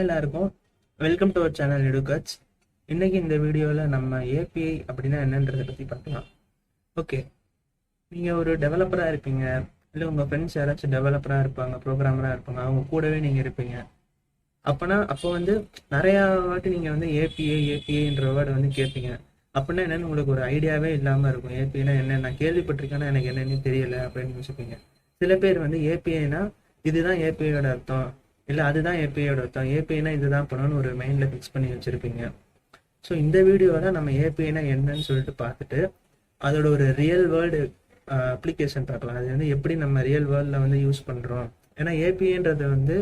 எல்லாருக்கும் welcome to our channel எடுகட்ஸ். இன்னைக்கு இந்த வீடியோவில் நம்ம ஏபிஐ அப்படின்னா என்னன்றதை பற்றி பார்க்கலாம். ஓகே, நீங்கள் ஒரு டெவலப்பராக இருப்பீங்க, இல்லை உங்கள் ஃப்ரெண்ட்ஸ் யாராச்சும் டெவலப்பராக இருப்பாங்க, ப்ரோக்ராமராக இருப்பாங்க, அவங்க கூடவே நீங்கள் இருப்பீங்க. அப்போ வந்து நிறையா வாட்டி நீங்கள் வந்து ஏபிஐன்ற வேர்டு வந்து கேட்பீங்க. அப்படின்னா என்னென்னு உங்களுக்கு ஒரு ஐடியாவே இல்லாமல் இருக்கும். ஏபிஐனா என்ன, நான் கேள்விப்பட்டிருக்கேன்னா எனக்கு என்னென்னு தெரியல அப்படின்னு யோசிப்பீங்க. சில பேர் வந்து ஏபிஐனா இதுதான் ஏபிஐயோட அர்த்தம், இல்லை அதுதான் ஏபிஐயோட அர்த்தம், ஏபிஐனா இதுதான் பண்ணணும்னு ஒரு மைண்டில் ஃபிக்ஸ் பண்ணி வச்சுருப்பீங்க. ஸோ இந்த வீடியோவில் நம்ம ஏபிஐனா என்னன்னு சொல்லிட்டு பார்த்துட்டு அதோட ஒரு ரியல் வேர்ல்டு அப்ளிகேஷன் பார்க்கலாம். அது வந்து எப்படி நம்ம ரியல் வேர்ல்டில் வந்து யூஸ் பண்ணுறோம். ஏன்னா ஏபிஐன்றது வந்து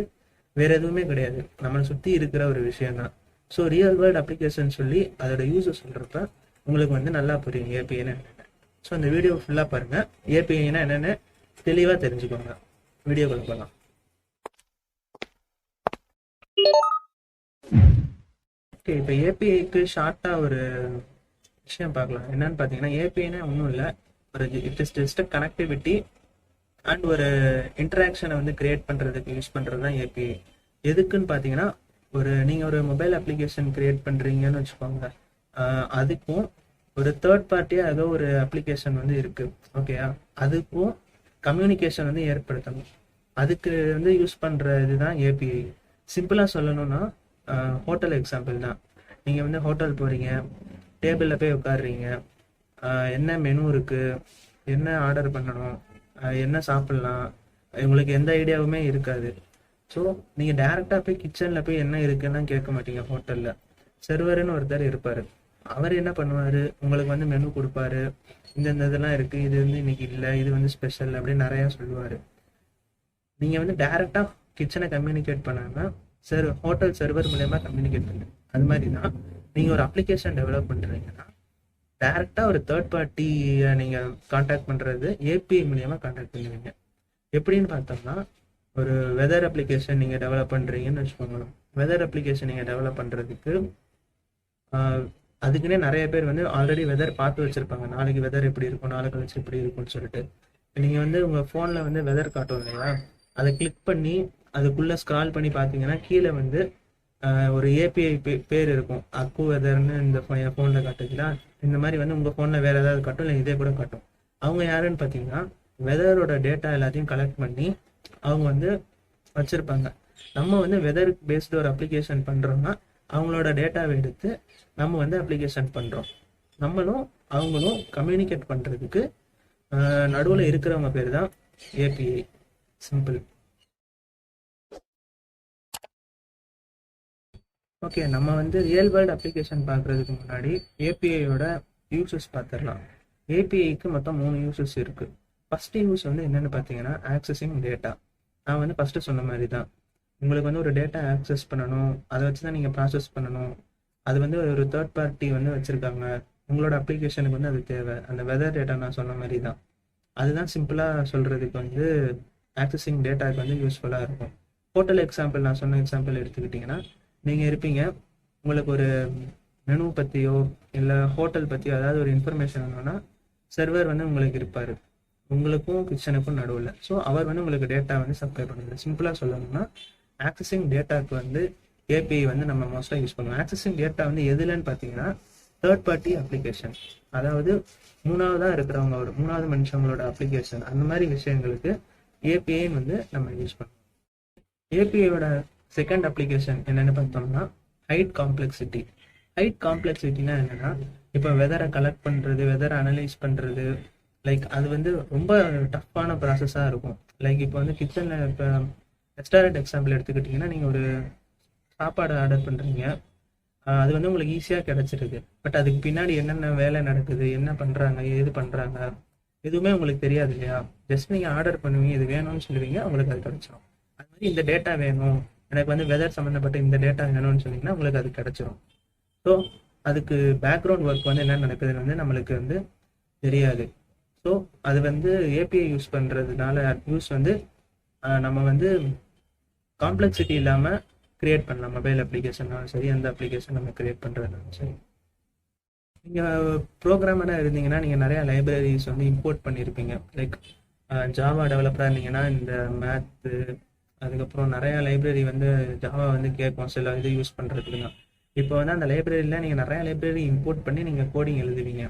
வேறு எதுவுமே கிடையாது, நம்மளை சுற்றி இருக்கிற ஒரு விஷயம்தான். ஸோ ரியல் வேர்ல்டு அப்ளிகேஷன் சொல்லி அதோட யூஸை சொல்கிறப்ப உங்களுக்கு வந்து நல்லா புரியும் ஏபிஐனா என்னென்ன. ஸோ இந்த வீடியோ ஃபுல்லாக பாருங்கள், ஏபிஐனா என்னென்னு தெளிவாக தெரிஞ்சுக்கோங்க. வீடியோக்குள்ள போகலாம். ஓகே, இப்போ ஏபிஐக்கு ஷார்ட்டாக ஒரு விஷயம் பார்க்கலாம். என்னன்னு பார்த்தீங்கன்னா, ஏபிஐனா ஒன்றும் இல்லை, ஒரு it is just connectivity and ஒரு இன்டராக்ஷனை வந்து கிரியேட் பண்ணுறதுக்கு யூஸ் பண்ணுறது தான் ஏபிஐ. எதுக்குன்னு பார்த்தீங்கன்னா, நீங்கள் ஒரு மொபைல் அப்ளிகேஷன் கிரியேட் பண்ணுறீங்கன்னு வச்சுக்கோங்க, அதுக்கும் ஒரு தேர்ட் பார்ட்டியாக ஏதோ ஒரு அப்ளிகேஷன் வந்து இருக்குது, ஓகேயா, அதுக்கும் கம்யூனிகேஷன் வந்து ஏற்படுத்தணும். அதுக்கு வந்து யூஸ் பண்ணுற இதுதான் ஏபிஐ. சிம்பிளாக சொல்லணும்னா ஹோட்டல் எக்ஸாம்பிள் தான். நீங்கள் வந்து ஹோட்டல் போகிறீங்க, டேபிளில் போய் உட்காடுறீங்க, என்ன மெனு இருக்குது, என்ன ஆர்டர் பண்ணணும், என்ன சாப்பிட்லாம், உங்களுக்கு எந்த ஐடியாவுமே இருக்காது. ஸோ நீங்கள் டேரெக்டாக போய் கிச்சனில் போய் என்ன இருக்குன்னா கேட்க மாட்டீங்க. ஹோட்டலில் சர்வருன்னு ஒருத்தர் இருப்பார், அவர் என்ன பண்ணுவார், உங்களுக்கு வந்து மெனு கொடுப்பாரு, இந்த இதெல்லாம் இருக்குது, இது வந்து இன்னைக்கு இல்லை, இது வந்து ஸ்பெஷல் அப்படின்னு நிறையா சொல்லுவார். நீங்கள் வந்து டேரெக்டாக கிச்சனை கம்யூனிகேட் பண்ணாமல் ஹோட்டல் சர்வர் மூலயமா கம்யூனிகேட் பண்ணுங்க. அது மாதிரி தான் நீங்கள் ஒரு அப்ளிகேஷன் டெவலப் பண்ணுறீங்கன்னா டேரெக்டாக ஒரு தேர்ட் பார்ட்டியை நீங்கள் கான்டாக்ட் பண்ணுறது ஏபிஐ மூலயமா கான்டாக்ட் பண்ணுவீங்க. எப்படின்னு பார்த்தோம்னா, ஒரு வெதர் அப்ளிகேஷன் நீங்கள் டெவலப் பண்ணுறீங்கன்னு வச்சுக்கோங்க. வெதர் அப்ளிகேஷன் நீங்கள் டெவலப் பண்ணுறதுக்கு அதுக்குன்னே நிறைய பேர் வந்து ஆல்ரெடி வெதர் பார்த்து வச்சுருப்பாங்க. நாளைக்கு வெதர் எப்படி இருக்கும், நாளை கழிச்சு எப்படி இருக்கும்னு சொல்லிட்டு. நீங்கள் வந்து உங்கள் ஃபோனில் வந்து வெதர் காட்டும் இல்லையா, அதை கிளிக் பண்ணி அதுக்குள்ளே ஸ்க்ரால் பண்ணி பார்த்தீங்கன்னா கீழே வந்து ஒரு ஏபிஐ பேர் இருக்கும், அக்கு வெதர்னு. இந்த ஃபோனில் காட்டுச்சுன்னா இந்த மாதிரி வந்து உங்கள் ஃபோனில் வேறு ஏதாவது காட்டும், இல்லை இதே கூட காட்டும். அவங்க யாருன்னு பார்த்தீங்கன்னா, வெதரோட டேட்டா எல்லாத்தையும் கலெக்ட் பண்ணி அவங்க வந்து வச்சுருப்பாங்க. நம்ம வந்து வெதர் பேஸ்டு ஒரு அப்ளிகேஷன் பண்ணுறோம்னா அவங்களோட டேட்டாவை எடுத்து நம்ம வந்து அப்ளிகேஷன் பண்ணுறோம். நம்மளும் அவங்களும் கம்யூனிகேட் பண்ணுறதுக்கு நடுவில் இருக்கிறவங்க பேர் தான் ஏபிஐ. சிம்பிள். ஓகே, நம்ம வந்து ரியல் வேர்ல்டு அப்ளிகேஷன் பார்க்குறதுக்கு முன்னாடி ஏபிஐயோட யூசஸ் பார்த்துடலாம். ஏபிஐக்கு மொத்தம் 3 யூசஸ் இருக்குது. ஃபஸ்ட்டு யூஸ் வந்து என்னென்னு பார்த்தீங்கன்னா, ஆக்சஸிங் டேட்டா. நான் வந்து ஃபஸ்ட்டு சொன்ன மாதிரி தான், உங்களுக்கு வந்து ஒரு டேட்டா ஆக்சஸ் பண்ணணும், அதை வச்சு தான் நீங்கள் ப்ராசஸ் பண்ணணும். அது வந்து ஒரு தேர்ட் பார்ட்டி வந்து வச்சுருக்காங்க, உங்களோட அப்ளிகேஷனுக்கு வந்து அது தேவை. அந்த வெதர் டேட்டா நான் சொன்ன மாதிரி தான். அதுதான் சிம்பிளாக சொல்கிறதுக்கு வந்து ஆக்சஸிங் டேட்டாவுக்கு வந்து யூஸ்ஃபுல்லாக இருக்கும். ஹோட்டல் எக்ஸாம்பிள் நான் சொன்ன எக்ஸாம்பிள் எடுத்துக்கிட்டிங்கன்னா, நீங்கள் இருப்பீங்க, உங்களுக்கு ஒரு மெனு பற்றியோ இல்லை ஹோட்டல் பற்றியோ ஏதாவது ஒரு இன்ஃபர்மேஷன் வேணும்னா சர்வர் வந்து உங்களுக்கு இருப்பார், உங்களுக்கும் கிச்சனுக்கும் நடுவில். ஸோ அவர் வந்து உங்களுக்கு டேட்டா வந்து சப்ளை பண்ணுவார். சிம்பிளாக சொல்லணும்னா, ஆக்சஸிங் டேட்டாவுக்கு வந்து ஏபிஐ வந்து நம்ம மோஸ்ட்டாக யூஸ் பண்ணுவோம். ஆக்சஸிங் டேட்டா வந்து எதுலன்னு பார்த்தீங்கன்னா, தேர்ட் பார்ட்டி அப்ளிகேஷன், அதாவது மூணாவதாக இருக்கிறவங்க, ஒரு மூணாவது மனுஷங்களோட அப்ளிகேஷன், அந்த மாதிரி விஷயங்களுக்கு ஏபிஐன்னு வந்து நம்ம யூஸ் பண்ணுவோம். ஏபிஐயோட செகண்ட் அப்ளிகேஷன் என்னென்னு பார்த்தோம்னா, ஹைட் காம்ப்ளெக்சிட்டி. ஹைட் காம்ப்ளெக்சிட்டினா என்னென்னா, இப்போ வெதரை கலெக்ட் பண்ணுறது, வெதரை அனலைஸ் பண்ணுறது, லைக் அது வந்து ரொம்ப டஃப்பான ப்ராசஸாக இருக்கும். லைக் இப்போ வந்து கிச்சனில், இப்போ ரெஸ்டாரண்ட் எக்ஸாம்பிள் எடுத்துக்கிட்டிங்கன்னா, நீங்கள் ஒரு சாப்பாடு ஆர்டர் பண்ணுறீங்க, அது வந்து உங்களுக்கு ஈஸியாக கிடச்சிருது. பட் அதுக்கு பின்னாடி என்னென்ன வேலை நடக்குது, என்ன பண்ணுறாங்க, ஏது பண்ணுறாங்க, எதுவுமே உங்களுக்கு தெரியாது இல்லையா. ஜஸ்ட் நீங்கள் ஆர்டர் பண்ணுவீங்க, இது வேணும்னு சொல்லுவீங்க, உங்களுக்கு அது கிடச்சிரும். அது மாதிரி இந்த டேட்டா வேணும், எனக்கு வந்து வெதர் சம்மந்தப்பட்ட இந்த டேட்டா வேணும்னு சொன்னீங்கன்னா உங்களுக்கு அது கிடச்சிரும். ஸோ அதுக்கு பேக்ரவுண்ட் ஒர்க் வந்து என்ன நடக்குதுன்னு வந்து நம்மளுக்கு வந்து தெரியாது. ஸோ அது வந்து ஏபிஐ யூஸ் பண்ணுறதுனால யூஸ் வந்து நம்ம வந்து காம்ப்ளெக்சிட்டி இல்லாமல் கிரியேட் பண்ணலாம். மொபைல் அப்ளிகேஷன்னாலும் சரி, அந்த அப்ளிகேஷன் நம்ம கிரியேட் பண்ணுறதுனாலும் சரி. நீங்கள் ப்ரோக்ராமராக இருந்தீங்கன்னா நீங்கள் நிறையா லைப்ரரிஸ் வந்து இம்போர்ட் பண்ணியிருப்பீங்க. லைக் ஜாவா டெவலப்பராக இருந்தீங்கன்னா இந்த மேத்து, அதுக்கப்புறம் நிறையா லைப்ரரி வந்து ஜாவா வந்து கேட்கும் சில இது யூஸ் பண்ணுறதுக்கு தான். இப்போ வந்து அந்த லைப்ரரியில் நீங்கள் நிறையா லைப்ரரி இம்போர்ட் பண்ணி நீங்கள் கோடிங் எழுதுவீங்க.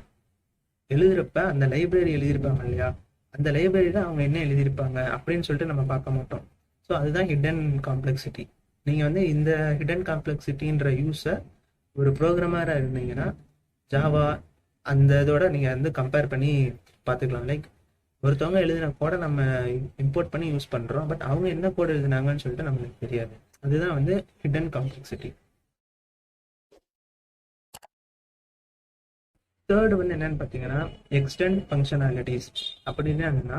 எழுதுறப்ப அந்த லைப்ரரி எழுதியிருப்பாங்க இல்லையா, அந்த லைப்ரரியில் அவங்க என்ன எழுதியிருப்பாங்க அப்படின்னு சொல்லிட்டு நம்ம பார்க்க மாட்டோம். ஸோ அதுதான் ஹிடன் காம்ப்ளெக்சிட்டி. நீங்கள் வந்து இந்த ஹிடன் காம்ப்ளெக்சிட்டின்ற யூஸை ஒரு ப்ரோக்ராமராக இருந்தீங்கன்னா ஜாவா அந்த இதோட நீங்கள் வந்து கம்பேர் பண்ணி பார்த்துக்கலாம். லைக் ஒருத்தவங்க எழுதின கோடை நம்ம இம்போர்ட் பண்ணி யூஸ் பண்ணுறோம், பட் அவங்க என்ன கோடு எழுதினாங்கன்னு சொல்லிட்டு நம்மளுக்கு தெரியாது. அதுதான் வந்து ஹிடன் காம்ப்ளெக்சிட்டி. தேர்டு வந்து என்னன்னு பார்த்தீங்கன்னா எக்ஸ்டெண்ட் ஃபங்க்ஷனாலிட்டிஸ். அப்படின்னு என்னன்னா,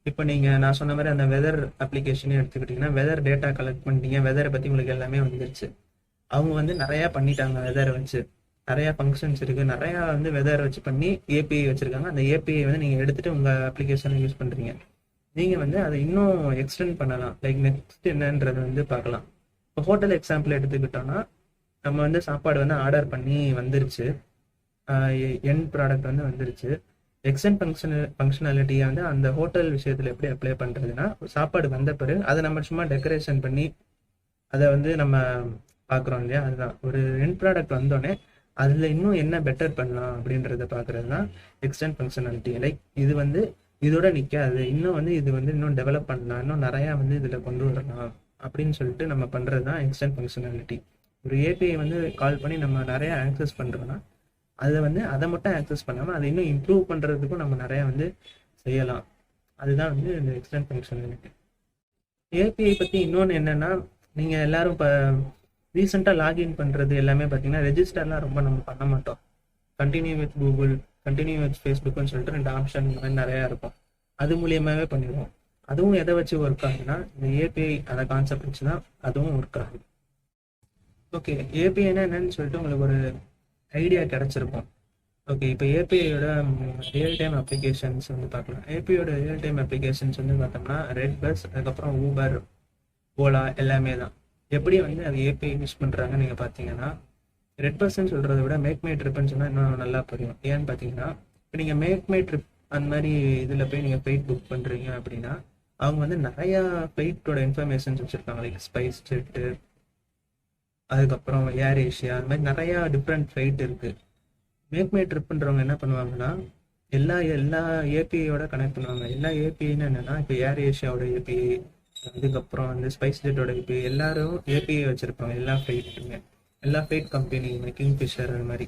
இப்போ நீங்கள் நான் சொன்ன மாதிரி அந்த வெதர் அப்ளிகேஷனே எடுத்துக்கிட்டிங்கன்னா, வெதர் டேட்டா கலெக்ட் பண்ணிட்டீங்க, வெதரை பற்றி உங்களுக்கு எல்லாமே வந்துருச்சு. அவங்க வந்து நிறையா பண்ணிட்டாங்க வெதரை வச்சு, நிறையா ஃபங்க்ஷன்ஸ் இருக்குது, நிறையா வந்து வெதர் வச்சு பண்ணி ஏபிஐ வச்சுருக்காங்க. அந்த ஏபிஐ வந்து நீங்கள் எடுத்துகிட்டு உங்கள் அப்ளிகேஷனை யூஸ் பண்ணுறீங்க. நீங்கள் வந்து அதை இன்னும் எக்ஸ்டெண்ட் பண்ணலாம். லைக் நெக்ஸ்ட் என்னன்றதை வந்து பார்க்கலாம். இப்போ ஹோட்டல் எக்ஸாம்பிள் எடுத்துக்கிட்டோன்னா, நம்ம வந்து சாப்பாடு வந்து ஆர்டர் பண்ணி வந்துருச்சு, எண்ட் ப்ராடக்ட் வந்து வந்துருச்சு. எக்ஸ்டெண்ட் ஃபங்க்ஷனாலிட்டியை வந்து அந்த ஹோட்டல் விஷயத்தில் எப்படி அப்ளை பண்ணுறதுன்னா, சாப்பாடு வந்த பிறகு அதை நம்ம சும்மா டெக்கரேஷன் பண்ணி அதை வந்து நம்ம பார்க்குறோம் இல்லையா, அதுதான் ஒரு எண்ட் ப்ராடக்ட் வந்தோடனே அதில் இன்னும் என்ன பெட்டர் பண்ணலாம் அப்படின்றத பார்க்குறது தான் எக்ஸ்டெண்ட் ஃபங்க்ஷனாலிட்டி. லைக் இது வந்து இதோட நிற்காது, இன்னும் வந்து இது வந்து இன்னும் டெவலப் பண்ணலாம், இன்னும் நிறையா வந்து இதில் கொண்டு வரலாம் அப்படின்னு சொல்லிட்டு நம்ம பண்ணுறது தான் எக்ஸ்டெண்ட் ஃபங்க்ஷனாலிட்டி. ஒரு ஏபிஐ வந்து கால் பண்ணி நம்ம நிறையா ஆக்சஸ் பண்ணுறோன்னா அதை வந்து அதை மட்டும் ஆக்சஸ் பண்ணாமல் அதை இன்னும் இம்ப்ரூவ் பண்ணுறதுக்கும் நம்ம நிறையா வந்து செய்யலாம். அதுதான் வந்து இந்த எக்ஸ்டெண்ட் ஃபங்க்ஷனாலிட்டி. ஏபிஐ பற்றி இன்னொன்று என்னென்னா, நீங்கள் எல்லோரும் இப்போ ரீசெண்டாக லாகின் பண்ணுறது எல்லாமே பார்த்தீங்கன்னா ரெஜிஸ்டர்லாம் ரொம்ப நம்ம பண்ண மாட்டோம். Continue with Google, continue with ஃபேஸ்புக்குன்னு சொல்லிட்டு 2 ஆப்ஷன் மாதிரி நிறையா இருக்கும். அது மூலியமாகவே பண்ணிடுவோம். அதுவும் எதை வச்சு ஒர்க் ஆகுதுன்னா இந்த ஏபிஐ அந்த கான்செப்ட் வச்சு தான் அதுவும் ஒர்க் ஆகுது. ஓகே, ஏபிஐனா என்னன்னு சொல்லிட்டு உங்களுக்கு ஒரு ஐடியா கிடச்சிருக்கும். ஓகே, இப்போ ஏபிஐயோட ரியல் டைம் அப்ளிகேஷன்ஸ் வந்து பார்க்கலாம். ஏபிஐயோட ரியல் டைம் அப்ளிகேஷன்ஸ் வந்து பார்த்தோம்னா ரெட் பஸ், அதுக்கப்புறம் ஊபர், ஓலா எல்லாமே தான். எப்படி வந்து அது ஏபிஐ யூஸ் பண்ணுறாங்கன்னு நீங்கள் பார்த்தீங்கன்னா, ரெட் பஸ்ன்னு சொல்கிறத விட மேக் மை ட்ரிப்னு சொன்னால் இன்னும் நல்லா புரியும். ஏன்னு பார்த்தீங்கன்னா, இப்போ நீங்கள் மேக் மை ட்ரிப் அந்த மாதிரி இதில் போய் நீங்கள் ஃப்ளைட் புக் பண்ணுறீங்க அப்படின்னா, அவங்க வந்து நிறையா ஃப்ளைட்டோட இன்ஃபர்மேஷன்ஸ் வச்சுருக்காங்க. லைக் ஸ்பைஸ் ஜெட்டு, அதுக்கப்புறம் ஏர் ஏஷியா, அந்த மாதிரி நிறையா டிஃப்ரெண்ட் ஃப்ளைட் இருக்குது. மேக் மை ட்ரிப்புன்றவங்க என்ன பண்ணுவாங்கன்னா எல்லா ஏபிஐயோட கனெக்ட் பண்ணுவாங்க. எல்லா ஏபிஐன்னு என்னென்னா, இப்போ ஏர் ஏஷியாவோட ஏபிஐ, அதுக்கப்புறம் வந்து ஸ்பைஸ் ஜெட்டோட ஏபிஐ, எல்லாரும் ஏபிஐ வச்சுருப்பாங்க. எல்லா ஃப்ளைட்டுமே, எல்லா ஃப்ளைட் கம்பெனி, கிங்ஃபிஷர் அது மாதிரி.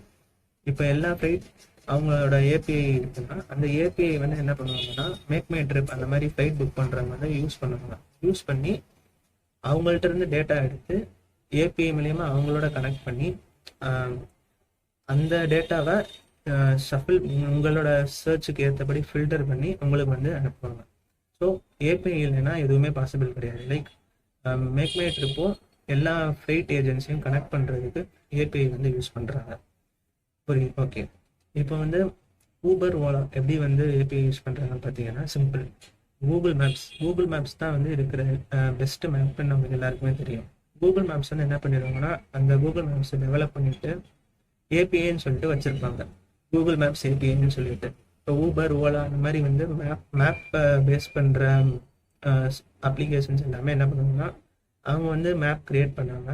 இப்போ எல்லா ஃப்ளைட் அவங்களோட ஏபிஐ இருக்குன்னா அந்த ஏபிஐ வந்து என்ன பண்ணுவாங்கன்னா மேக் மை ட்ரிப் அந்த மாதிரி ஃப்ளைட் புக் பண்ணுறவங்க வந்து யூஸ் பண்ணுவாங்க. யூஸ் பண்ணி அவங்கள்ட்ட இருந்து டேட்டா எடுத்து ஏபிஐ மூலயமா அவங்களோட கனெக்ட் பண்ணி அந்த டேட்டாவை ஷஃபிள் உங்களோட சர்ச்சுக்கு ஏற்றபடி ஃபில்டர் பண்ணி உங்களுக்கு வந்து அனுப்புவாங்க. ஸோ ஏபிஐ இல்லைன்னா எதுவுமே பாசிபிள் கிடையாது. லைக் மேக் மை ட்ரிப்போ எல்லா ஃப்ளைட் ஏஜென்சியும் கனெக்ட் பண்ணுறதுக்கு ஏபிஐ வந்து யூஸ் பண்ணுறாங்க. புரியுது? ஓகே, இப்போ வந்து ஊபர், ஓலா எப்படி வந்து ஏபிஐ யூஸ் பண்ணுறாங்கன்னு பார்த்தீங்கன்னா சிம்பிள். கூகுள் மேப்ஸ் தான் வந்து இருக்கிற பெஸ்ட் மேப்னு நமக்கு எல்லாருக்குமே தெரியும். கூகுள் மேப்ஸ் வந்து என்ன பண்ணிடுவாங்கன்னா அந்த கூகுள் மேப்ஸை டெவலப் பண்ணிட்டு ஏபிஐன்னு சொல்லிட்டு வச்சுருப்பாங்க. கூகுள் மேப்ஸ் ஏபிஐன்னு சொல்லிட்டு. இப்போ ஊபர், ஓலா அந்த மாதிரி வந்து மேப்பை பேஸ் பண்ணுற அப்ளிகேஷன்ஸ் எல்லாமே என்ன பண்ணுவாங்கன்னா அவங்க வந்து மேப் கிரியேட் பண்ணாங்க.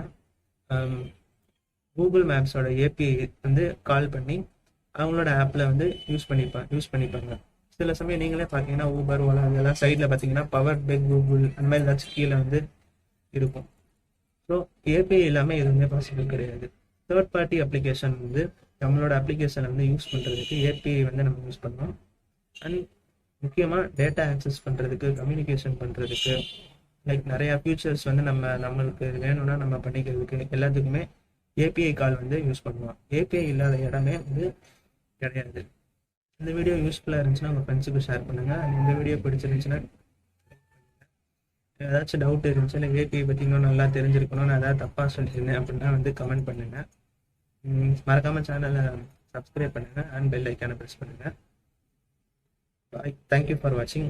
கூகுள் மேப்ஸோட ஏபிஐ வந்து கால் பண்ணி அவங்களோட ஆப்பில் வந்து யூஸ் பண்ணிப்பாங்க. சில சமயம் நீங்களே பார்த்தீங்கன்னா ஊபர், ஓலா அதெல்லாம் சைடில் பார்த்தீங்கன்னா பவர் பை கூகுள் அந்த மாதிரி ஏதாச்சும் கீழே வந்து இருக்கும். ஸோ ஏபிஐ இல்லாமல் எதுவுமே பாசிபிள் கிடையாது. தேர்ட் பார்ட்டி அப்ளிகேஷன் வந்து நம்மளோட அப்ளிகேஷனை வந்து யூஸ் பண்ணுறதுக்கு ஏபிஐ வந்து நம்ம யூஸ் பண்ணோம். அண்ட் முக்கியமாக டேட்டா ஆக்சஸ் பண்ணுறதுக்கு, கம்யூனிகேஷன் பண்ணுறதுக்கு, லைக் நிறையா ஃபியூச்சர்ஸ் வந்து நம்மளுக்கு வேணும்னா நம்ம பண்ணிக்கிறதுக்கு எல்லாத்துக்குமே ஏபிஐ கால் வந்து யூஸ் பண்ணுவோம். ஏபிஐ இல்லாத இடமே வந்து கிடையாது. இந்த வீடியோ யூஸ்ஃபுல்லாக இருந்துச்சுன்னா உங்கள் ஃப்ரெண்ட்ஸுக்கு ஷேர் பண்ணுங்கள். இந்த வீடியோ பிடிச்சிருந்துச்சுன்னா ஏதாச்சும் டவுட் இருந்துச்சு, இல்லை ஏபிஐ பற்றி இன்னும் நல்லா தெரிஞ்சிருக்கணும், நான் ஏதாவது தப்பாக சொல்லியிருந்தேன் அப்படின்னா வந்து கமெண்ட் பண்ணுங்கள். மறக்காமல் சேனலை சப்ஸ்கிரைப் பண்ணுங்கள் அண்ட் பெல் ஐக்கானை ப்ரெஸ் பண்ணுங்கள். பாய், தேங்க்யூ ஃபார் வாட்சிங்.